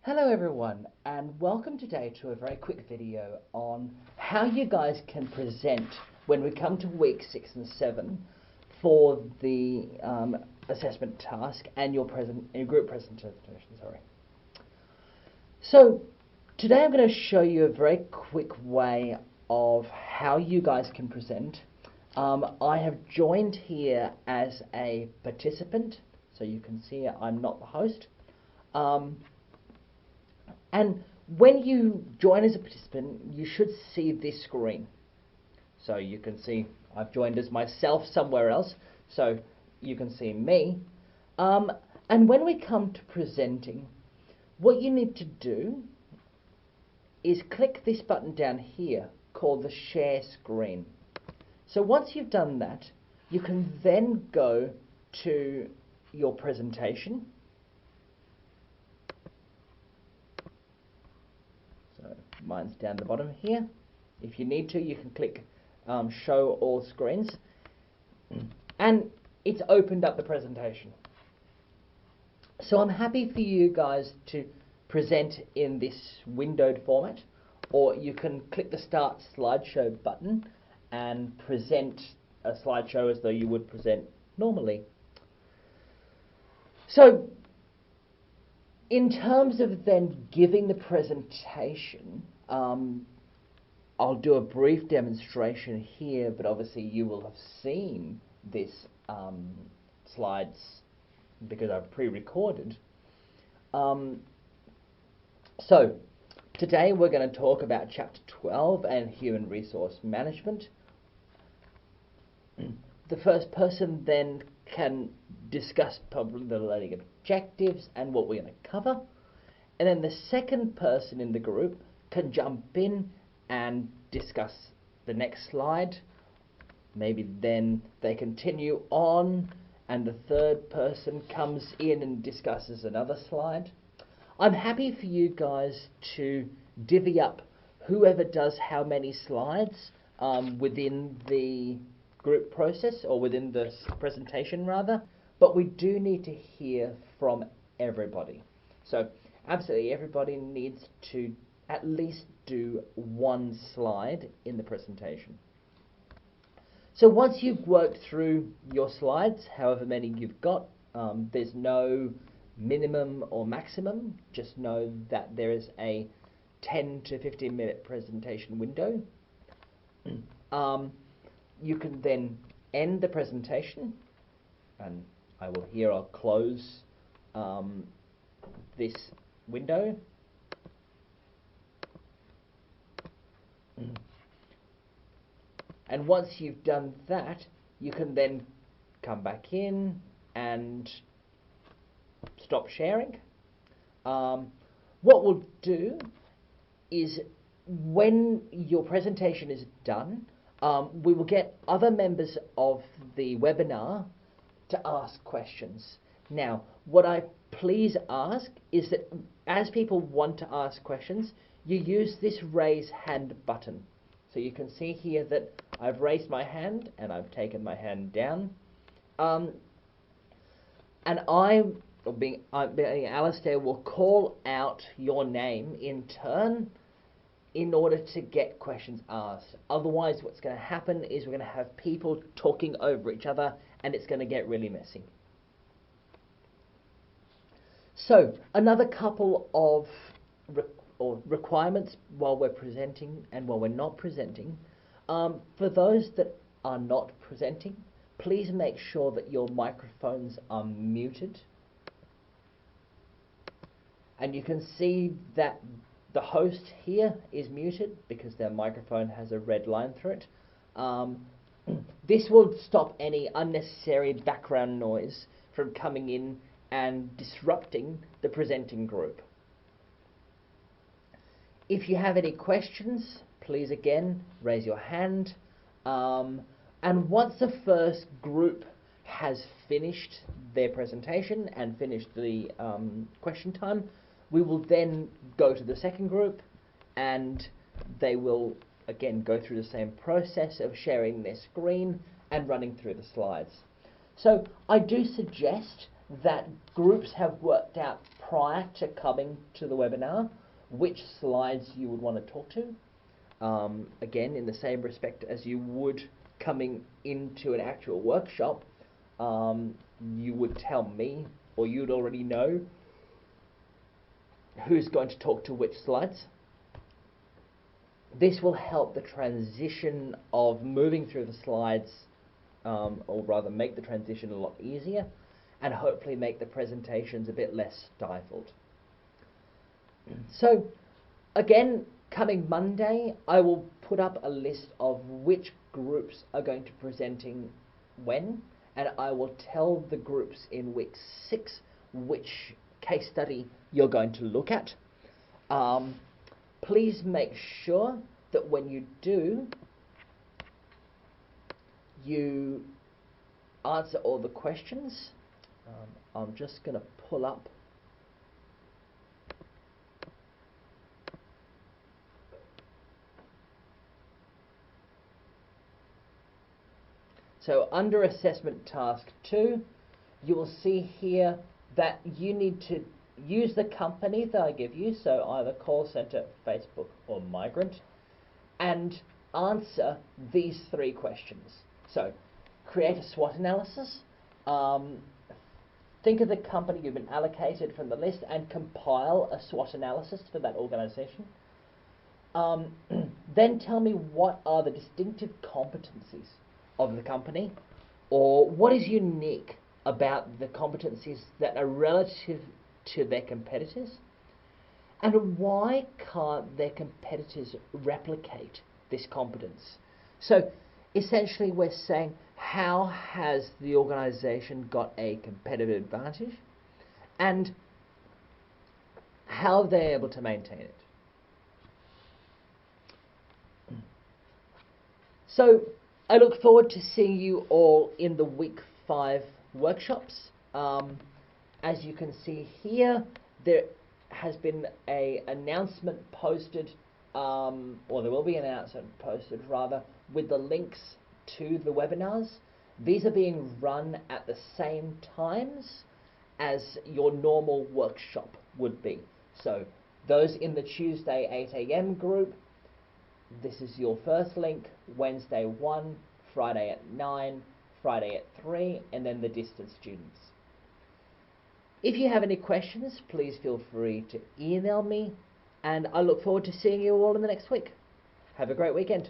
Hello everyone, and welcome today to a very quick video on how you guys can present when we come to week 6 and 7 for the assessment task and your group presentation. So today I'm going to show you a very quick way of how you guys can present. I have joined here as a participant, so you can see I'm not the host. And when you join as a participant, you should see this screen. So you can see I've joined as myself somewhere else, so you can see me. And when we come to presenting, what you need to do is click this button down here called the share screen. So once you've done that, you can then go to your presentation. Mine's down the bottom here. If you need to, you can click show all screens, and it's opened up the presentation. So I'm happy for you guys to present in this windowed format, or you can click the start slideshow button and present a slideshow as though you would present normally. So in terms of then giving the presentation, I'll do a brief demonstration here, but obviously you will have seen this slides because I've pre-recorded. So today we're going to talk about Chapter 12 and Human Resource Management. The first person then can discuss probably the learning objectives and what we're going to cover. And then the second person in the group can jump in and discuss the next slide. Maybe then they continue on and the third person comes in and discusses another slide. I'm happy for you guys to divvy up whoever does how many slides within the group process, or within the presentation rather, but we do need to hear from everybody. So absolutely everybody needs to at least do one slide in the presentation. So once you've worked through your slides, however many you've got, there's no minimum or maximum, just know that there is a 10 to 15 minute presentation window. You can then end the presentation, and I'll close this window. And once you've done that, you can then come back in and stop sharing. What we'll do is, when your presentation is done, we will get other members of the webinar to ask questions. Now, what I please ask is that as people want to ask questions, you use this raise hand button. So you can see here that I've raised my hand and I've taken my hand down. And being Alistair, will call out your name in turn in order to get questions asked. Otherwise, what's going to happen is we're going to have people talking over each other and it's going to get really messy. So, another couple of requirements while we're presenting and while we're not presenting. For those that are not presenting, please make sure that your microphones are muted. And you can see that the host here is muted because their microphone has a red line through it. This will stop any unnecessary background noise from coming in and disrupting the presenting group. If you have any questions, please again raise your hand. And once the first group has finished their presentation and finished the question time, we will then go to the second group, and they will again go through the same process of sharing their screen and running through the slides. So I do suggest that groups have worked out prior to coming to the webinar which slides you would want to talk to. Again, in the same respect as you would coming into an actual workshop, you would tell me, or you'd already know who's going to talk to which slides. This will help the transition of moving through the slides, or rather make the transition a lot easier, and hopefully make the presentations a bit less stifled. So, again, coming Monday, I will put up a list of which groups are going to be presenting when, and I will tell the groups in week 6 which case study you're going to look at. Please make sure that when you do, you answer all the questions. I'm just going to pull up so under assessment task 2, you will see here that you need to use the company that I give you, so either call center, Facebook, or migrant, and answer these 3 questions. So, create a SWOT analysis, think of the company you've been allocated from the list and compile a SWOT analysis for that organization. Then tell me what are the distinctive competencies of the company, or what is unique about the competencies that are relative to their competitors, and why can't their competitors replicate this competence? So essentially we're saying, how has the organization got a competitive advantage, and how are they able to maintain it? So I look forward to seeing you all in the week 5 workshops. As you can see here, there has been an announcement posted, or there will be an announcement posted rather, with the links to the webinars. These are being run at the same times as your normal workshop would be. So those in the Tuesday 8 AM group, this is your first link, Wednesday 1, Friday at 9, Friday at 3, and then the distance students. If you have any questions, please feel free to email me, and I look forward to seeing you all in the next week. Have a great weekend.